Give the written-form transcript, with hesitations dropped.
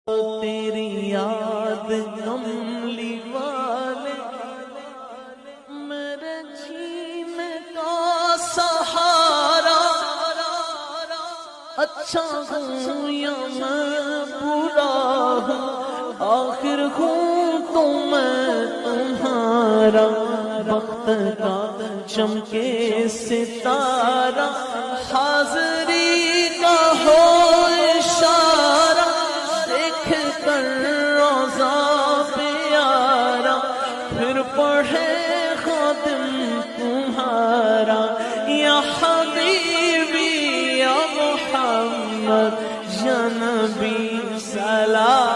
تیری یاد کملی والے میرے جینے کا سہارا، اچھا ہوں یا میں برا ہوں آخر ہوں تو میں تمہارا، وقت کا چمکے ستارہ حاضری کا ہو اشارہ، دیکھ کر روضہ پیارا پھر پڑھے خادم تمہارا، یا حبیبی یا محمد یا نبی سلام